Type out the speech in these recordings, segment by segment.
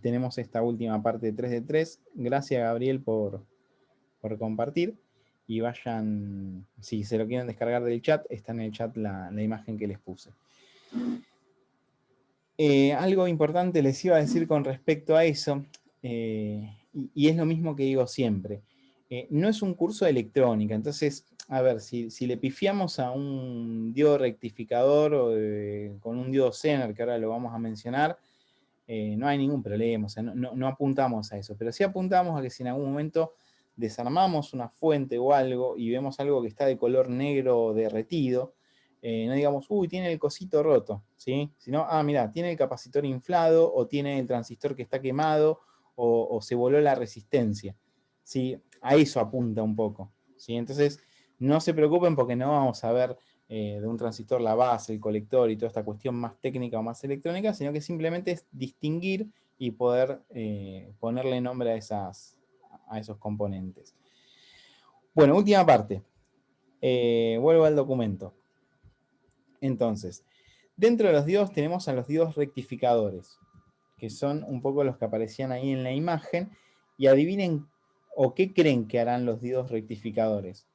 tenemos esta última parte de 3 de 3. Gracias, Gabriel, por compartir. Y vayan, si se lo quieren descargar del chat, está en el chat la imagen que les puse. Algo importante les iba a decir con respecto a eso, y es lo mismo que digo siempre. No es un curso de electrónica, entonces, a ver, si le pifiamos a un diodo rectificador con un diodo Zener, que ahora lo vamos a mencionar, no hay ningún problema, o sea, no apuntamos a eso, pero sí apuntamos a que si en algún momento desarmamos una fuente o algo y vemos algo que está de color negro derretido, no digamos, uy, tiene el cosito roto, ¿sí? Sino, mira, tiene el capacitor inflado o tiene el transistor que está quemado o se voló la resistencia, ¿sí? A eso apunta un poco, ¿sí? Entonces, no se preocupen porque no vamos a ver de un transistor la base, el colector y toda esta cuestión más técnica o más electrónica, sino que simplemente es distinguir y poder ponerle nombre a esos componentes. Bueno, última parte. Vuelvo al documento. Entonces, dentro de los diodos tenemos a los diodos rectificadores, que son un poco los que aparecían ahí en la imagen, y adivinen o qué creen que harán los diodos rectificadores.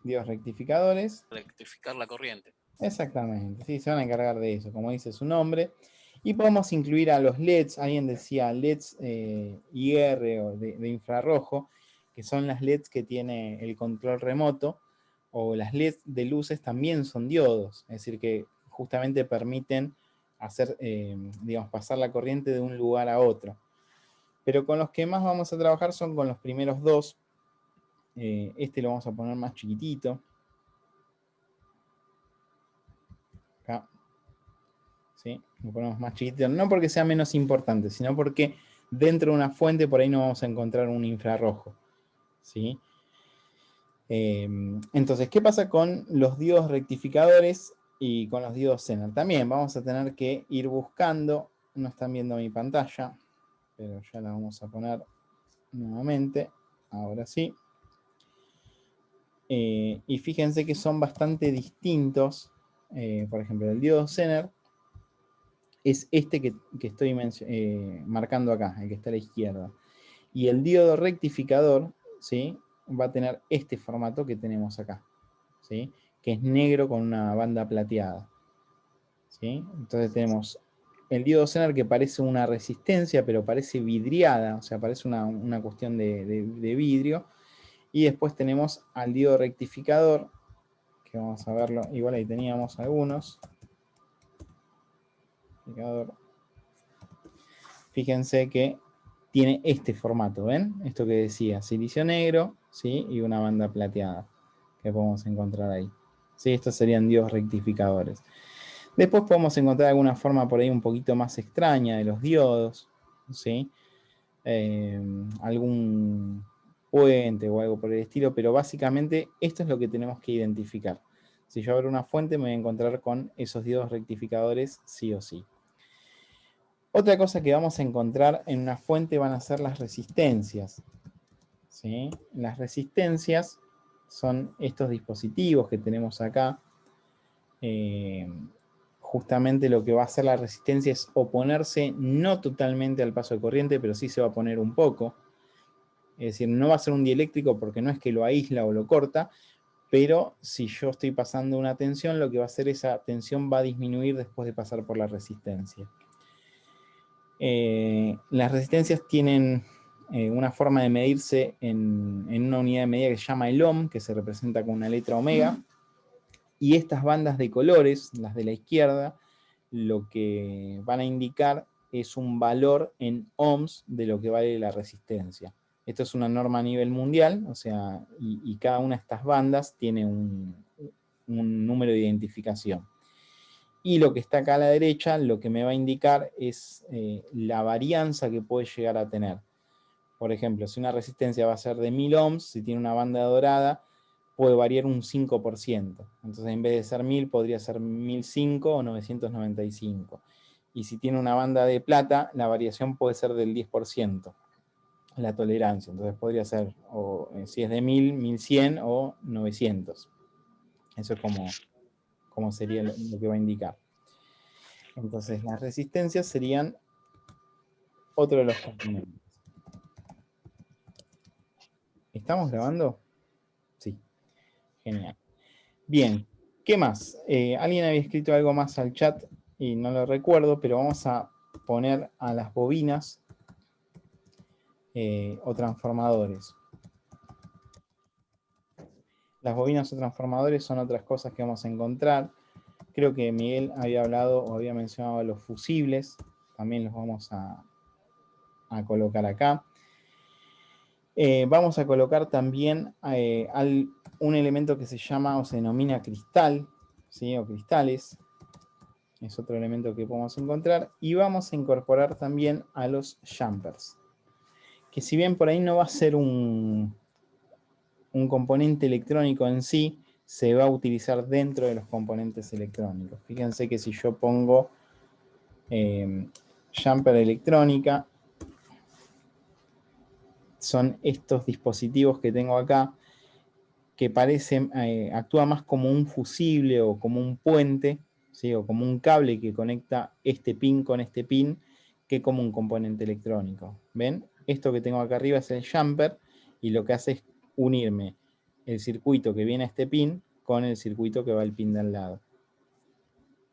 Diodos rectificadores. Rectificar la corriente. Exactamente, sí, se van a encargar de eso, como dice su nombre. Y podemos incluir a los LEDs, alguien decía LEDs IR o de infrarrojo, que son las LEDs que tiene el control remoto, o las LEDs de luces también son diodos, es decir, que justamente permiten hacer, digamos, pasar la corriente de un lugar a otro. Pero con los que más vamos a trabajar son con los primeros dos. Este lo vamos a poner más chiquitito. Acá. ¿Sí? Lo ponemos más chiquitito, no porque sea menos importante, sino porque dentro de una fuente por ahí no vamos a encontrar un infrarrojo. ¿Sí? Entonces, ¿qué pasa con los diodos rectificadores y con los diodos Zener? También vamos a tener que ir buscando, no están viendo mi pantalla, pero ya la vamos a poner nuevamente, ahora sí. Y fíjense que son bastante distintos, por ejemplo, el diodo Zener es este que estoy marcando acá, el que está a la izquierda. Y el diodo rectificador, ¿sí? Va a tener este formato que tenemos acá, ¿sí? Que es negro con una banda plateada, ¿sí? Entonces tenemos el diodo Zener que parece una resistencia, pero parece vidriada, o sea, parece una cuestión de vidrio. Y después tenemos al diodo rectificador, que vamos a verlo, igual ahí teníamos algunos. Fíjense que tiene este formato, ¿ven? Esto que decía, silicio negro, ¿sí? Y una banda plateada, que podemos encontrar ahí. ¿Sí? Estos serían diodos rectificadores. Después podemos encontrar alguna forma por ahí un poquito más extraña de los diodos, ¿sí? Algún puente o algo por el estilo, pero básicamente esto es lo que tenemos que identificar. Si yo abro una fuente me voy a encontrar con esos diodos rectificadores sí o sí. Otra cosa que vamos a encontrar en una fuente van a ser las resistencias, ¿sí? Las resistencias son estos dispositivos que tenemos acá. Justamente lo que va a hacer la resistencia es oponerse no totalmente al paso de corriente, pero sí se va a oponer un poco. Es decir, no va a ser un dieléctrico porque no es que lo aísla o lo corta, pero si yo estoy pasando una tensión, lo que va a hacer esa tensión va a disminuir después de pasar por la resistencia. Las resistencias tienen una forma de medirse en una unidad de medida que se llama el ohm, que se representa con una letra omega, y estas bandas de colores, las de la izquierda, lo que van a indicar es un valor en ohms de lo que vale la resistencia. Esto es una norma a nivel mundial, o sea, y cada una de estas bandas tiene un número de identificación. Y lo que está acá a la derecha, lo que me va a indicar es la varianza que puede llegar a tener. Por ejemplo, si una resistencia va a ser de 1000 ohms, si tiene una banda dorada, puede variar un 5%. Entonces, en vez de ser 1000, podría ser 1005 o 995. Y si tiene una banda de plata, la variación puede ser del 10%. la tolerancia. Entonces podría ser, o, si es de 1000, 1100 o 900. Eso es como sería lo que va a indicar. Entonces las resistencias serían otro de los componentes. ¿Estamos grabando? Sí, genial. Bien, ¿qué más? Alguien había escrito algo más al chat y no lo recuerdo, pero vamos a poner a las bobinas o transformadores. Las bobinas o transformadores son otras cosas que vamos a encontrar. Creo que Miguel había hablado o había mencionado los fusibles. También los vamos a colocar acá. Vamos a colocar también un elemento que se llama o se denomina cristal, ¿sí? O cristales. Es otro elemento que podemos encontrar. Y vamos a incorporar también a los jumpers. Que si bien por ahí no va a ser un componente electrónico en sí, se va a utilizar dentro de los componentes electrónicos. Fíjense que si yo pongo jumper electrónica, son estos dispositivos que tengo acá, que parecen, actúa más como un fusible o como un puente, ¿sí? O como un cable que conecta este pin con este pin, que como un componente electrónico. ¿Ven? Esto que tengo acá arriba es el jumper, y lo que hace es unirme el circuito que viene a este pin con el circuito que va al pin de al lado.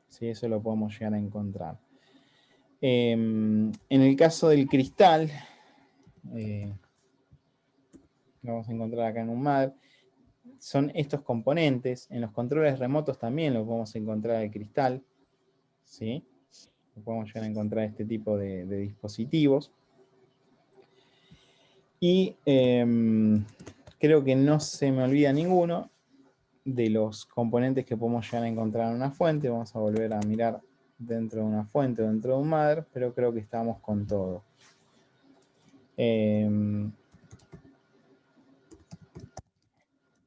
¿Sí? Eso lo podemos llegar a encontrar. En el caso del cristal, lo vamos a encontrar acá en un MAD, son estos componentes. En los controles remotos también lo podemos encontrar el cristal, ¿sí? Podemos llegar a encontrar este tipo de dispositivos. Y creo que no se me olvida ninguno de los componentes que podemos llegar a encontrar en una fuente. Vamos a volver a mirar dentro de una fuente, dentro de un mother, pero creo que estamos con todo.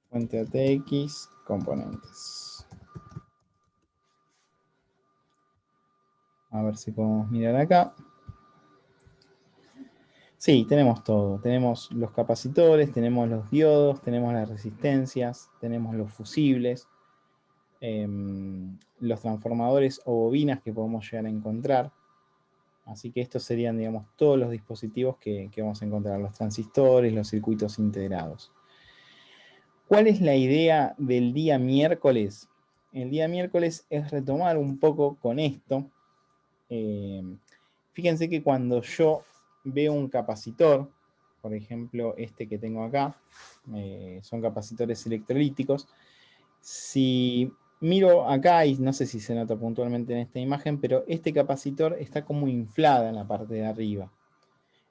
Fuente ATX, componentes. A ver si podemos mirar acá. Sí, tenemos todo. Tenemos los capacitores, tenemos los diodos, tenemos las resistencias, tenemos los fusibles, los transformadores o bobinas que podemos llegar a encontrar. Así que estos serían, digamos, todos los dispositivos que vamos a encontrar, los transistores, los circuitos integrados. ¿Cuál es la idea del día miércoles? El día miércoles es retomar un poco con esto. Fíjense que cuando yo veo un capacitor, por ejemplo este que tengo acá, son capacitores electrolíticos. Si miro acá, y no sé si se nota puntualmente en esta imagen, pero este capacitor está como inflada en la parte de arriba.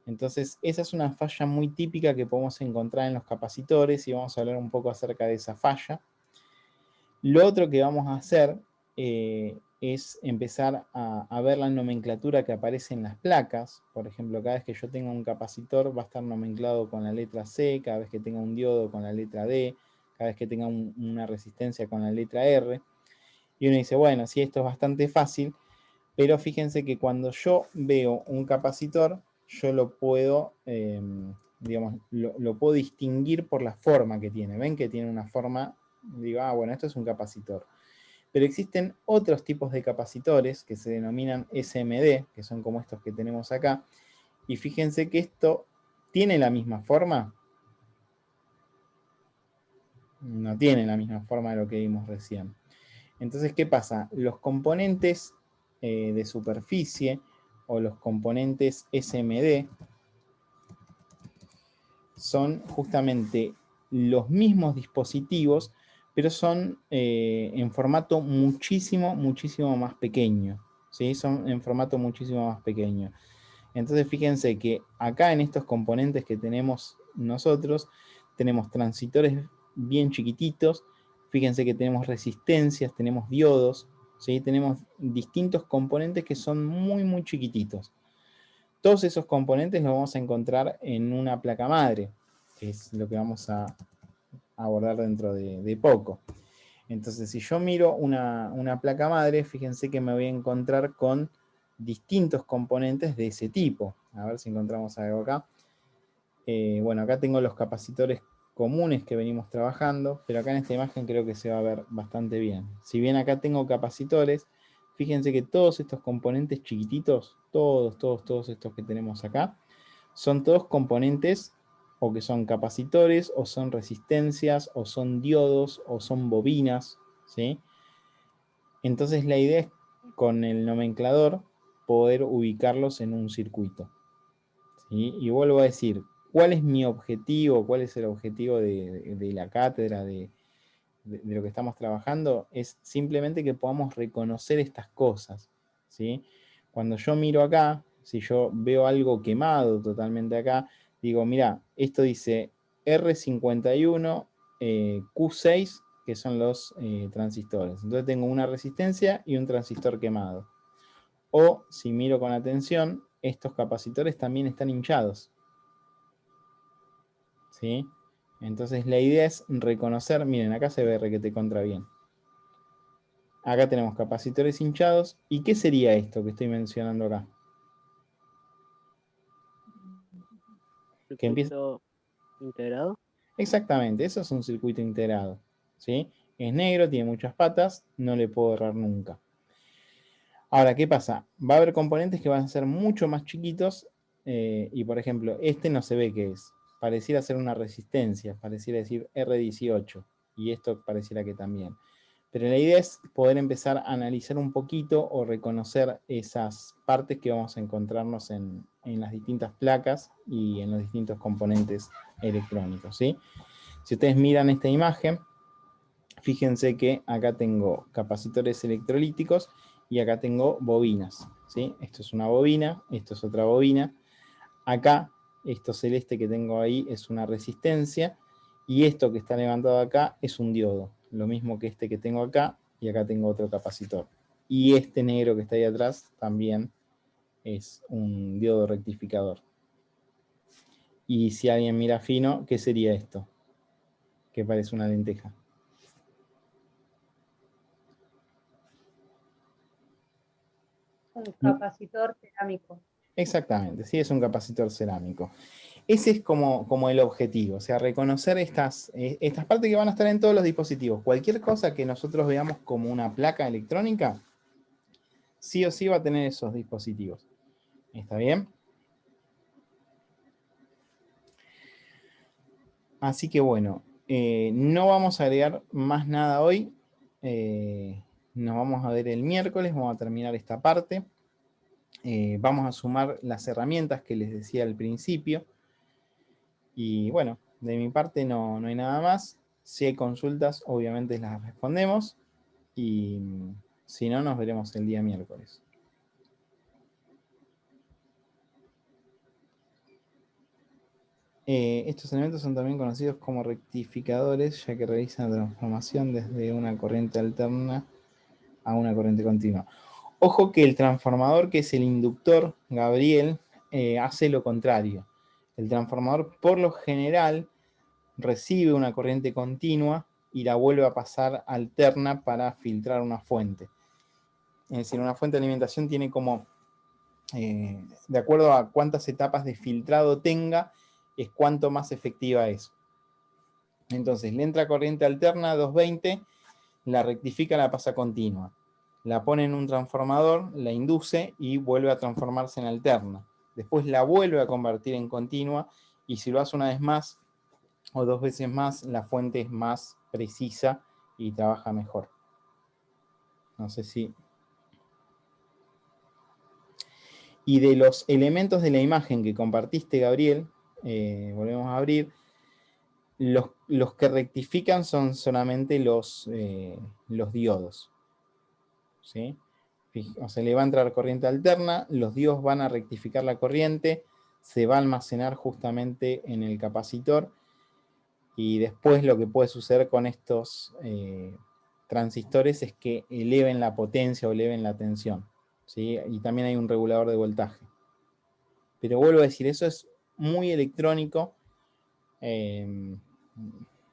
Entonces esa es una falla muy típica que podemos encontrar en los capacitores, y vamos a hablar un poco acerca de esa falla. Lo otro que vamos a hacer es empezar a ver la nomenclatura que aparece en las placas. Por ejemplo, cada vez que yo tenga un capacitor va a estar nomenclado con la letra C, cada vez que tenga un diodo con la letra D, cada vez que tenga una resistencia con la letra R. Y uno dice, bueno, sí, esto es bastante fácil, pero fíjense que cuando yo veo un capacitor, yo lo puedo, digamos, lo puedo distinguir por la forma que tiene. ¿Ven que tiene una forma? Digo, bueno, esto es un capacitor. Pero existen otros tipos de capacitores que se denominan SMD, que son como estos que tenemos acá. Y fíjense que esto tiene la misma forma. No tiene la misma forma de lo que vimos recién. Entonces, ¿qué pasa? Los componentes de superficie o los componentes SMD son justamente los mismos dispositivos, pero son en formato muchísimo más pequeño. ¿Sí? Son en formato muchísimo más pequeño. Entonces fíjense que acá en estos componentes que tenemos nosotros, tenemos transistores bien chiquititos. Fíjense que tenemos resistencias, tenemos diodos, ¿sí? Tenemos distintos componentes que son muy chiquititos. Todos esos componentes los vamos a encontrar en una placa madre, que es lo que vamos a abordar dentro de poco. Entonces, si yo miro una placa madre, fíjense que me voy a encontrar con distintos componentes de ese tipo. A ver si encontramos algo acá. Bueno, acá tengo los capacitores comunes que venimos trabajando, pero acá en esta imagen creo que se va a ver bastante bien. Si bien acá tengo capacitores, fíjense que todos estos componentes chiquititos, todos estos que tenemos acá, son todos componentes o que son capacitores, o son resistencias, o son diodos, o son bobinas, ¿sí? Entonces la idea es, con el nomenclador, poder ubicarlos en un circuito, ¿sí? Y vuelvo a decir, ¿cuál es mi objetivo? ¿Cuál es el objetivo de la cátedra, de lo que estamos trabajando? Es simplemente que podamos reconocer estas cosas, ¿sí? Cuando yo miro acá, si yo veo algo quemado totalmente acá, digo, mira, esto dice R51, Q6, que son los transistores. Entonces tengo una resistencia y un transistor quemado. O, si miro con atención, estos capacitores también están hinchados, ¿sí? Entonces la idea es reconocer, miren, acá se ve requete contra bien. Acá tenemos capacitores hinchados. ¿Y qué sería esto que estoy mencionando acá? Que empieza... Circuito integrado. Exactamente, eso es un circuito integrado, ¿sí? Es negro, tiene muchas patas, no le puedo errar nunca. Ahora, ¿qué pasa? Va a haber componentes que van a ser mucho más chiquitos y, por ejemplo, este no se ve qué es. Pareciera ser una resistencia, pareciera decir R18 y esto pareciera que también. Pero la idea es poder empezar a analizar un poquito o reconocer esas partes que vamos a encontrarnos en las distintas placas y en los distintos componentes electrónicos, ¿sí? Si ustedes miran esta imagen, fíjense que acá tengo capacitores electrolíticos y acá tengo bobinas, ¿sí? Esto es una bobina, esto es otra bobina. Acá, esto celeste que tengo ahí es una resistencia y esto que está levantado acá es un diodo. Lo mismo que este que tengo acá y acá tengo otro capacitor. Y este negro que está ahí atrás también es un diodo rectificador. Y si alguien mira fino, ¿qué sería esto? Que parece una lenteja. Un capacitor cerámico. Exactamente, sí, es un capacitor cerámico. Ese es como el objetivo, o sea, reconocer estas partes que van a estar en todos los dispositivos. Cualquier cosa que nosotros veamos como una placa electrónica, sí o sí va a tener esos dispositivos. ¿Está bien? Así que bueno, no vamos a agregar más nada hoy. Nos vamos a ver el miércoles, vamos a terminar esta parte. Vamos a sumar las herramientas que les decía al principio. Y bueno, de mi parte no hay nada más. Si hay consultas, obviamente las respondemos. Y si no, nos veremos el día miércoles. Estos elementos son también conocidos como rectificadores, ya que realizan la transformación desde una corriente alterna a una corriente continua. Ojo que el transformador, que es el inductor, Gabriel, hace lo contrario. El transformador, por lo general, recibe una corriente continua y la vuelve a pasar alterna para filtrar una fuente. Es decir, una fuente de alimentación tiene como, de acuerdo a cuántas etapas de filtrado tenga, es cuánto más efectiva es. Entonces, le entra corriente alterna a 220, la rectifica, la pasa continua. La pone en un transformador, la induce y vuelve a transformarse en alterna. Después la vuelve a convertir en continua y si lo hace una vez más o dos veces más, la fuente es más precisa y trabaja mejor. No sé si... Y de los elementos de la imagen que compartiste, Gabriel, volvemos a abrir, los que rectifican son solamente los diodos, ¿sí? O sea, le va a entrar corriente alterna, los diodos van a rectificar la corriente, se va a almacenar justamente en el capacitor y después lo que puede suceder con estos transistores es que eleven la potencia o eleven la tensión, ¿sí? Y también hay un regulador de voltaje. Pero vuelvo a decir, eso es muy electrónico.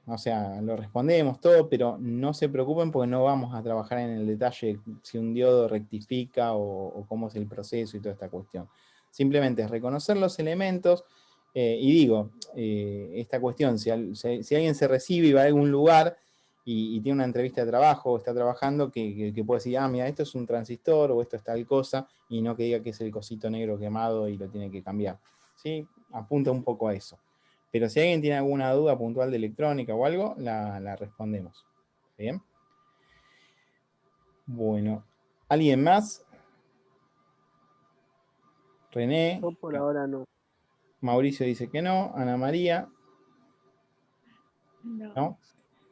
O sea, lo respondemos todo, pero no se preocupen porque no vamos a trabajar en el detalle si un diodo rectifica o cómo es el proceso y toda esta cuestión. Simplemente es reconocer los elementos, Y digo, esta cuestión, si alguien se recibe y va a algún lugar y tiene una entrevista de trabajo o está trabajando, que puede decir, ah, mira, esto es un transistor o esto es tal cosa, y no que diga que es el cosito negro quemado y lo tiene que cambiar. ¿Sí? Apunta un poco a eso. Pero si alguien tiene alguna duda puntual de electrónica o algo, la respondemos. ¿Bien? Bueno, ¿alguien más? René. Yo por ahora no. Mauricio dice que no. Ana María. No. ¿No?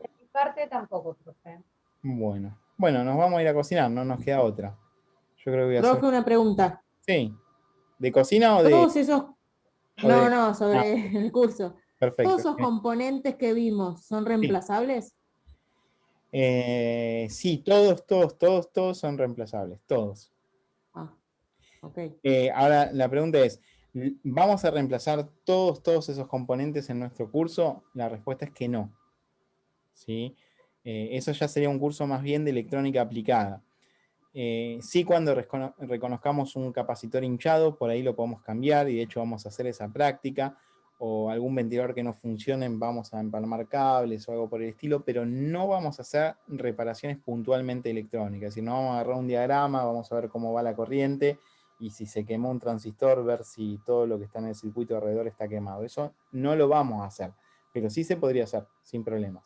De mi parte tampoco, profe. Bueno, nos vamos a ir a cocinar, no nos queda otra. Yo creo que voy a hacer. Profe, una pregunta. Sí. ¿De cocina o de.? Todos esos, no, Ah, sobre el curso. perfecto. ¿Todos esos componentes que vimos son reemplazables? Sí, todos son reemplazables, todos. Ah, ok. Ahora la pregunta es, ¿vamos a reemplazar todos esos componentes en nuestro curso? La respuesta es que no. ¿Sí? Eso ya sería un curso más bien de electrónica aplicada. Sí, cuando reconozcamos un capacitor hinchado, por ahí lo podemos cambiar y de hecho vamos a hacer esa práctica, o algún ventilador que no funcione, vamos a empalmar cables o algo por el estilo, pero no vamos a hacer reparaciones puntualmente electrónicas, sino vamos a agarrar un diagrama, vamos a ver cómo va la corriente y si se quemó un transistor, ver si todo lo que está en el circuito alrededor está quemado. Eso no lo vamos a hacer, pero sí se podría hacer sin problemas.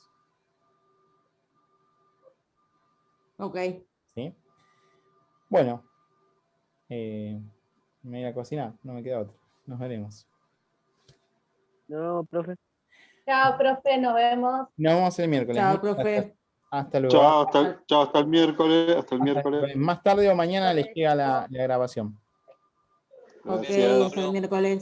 Ok. ¿Sí? Bueno, me voy a ir a cocinar, no me queda otra. Nos veremos. No, profe. Chao, profe, nos vemos. Nos vemos el miércoles. Chao, Muchas profe. gracias. Hasta luego. Chao, hasta el miércoles. Hasta el miércoles. Más tarde o mañana les llega la grabación. Ok, Gracias. hasta el miércoles.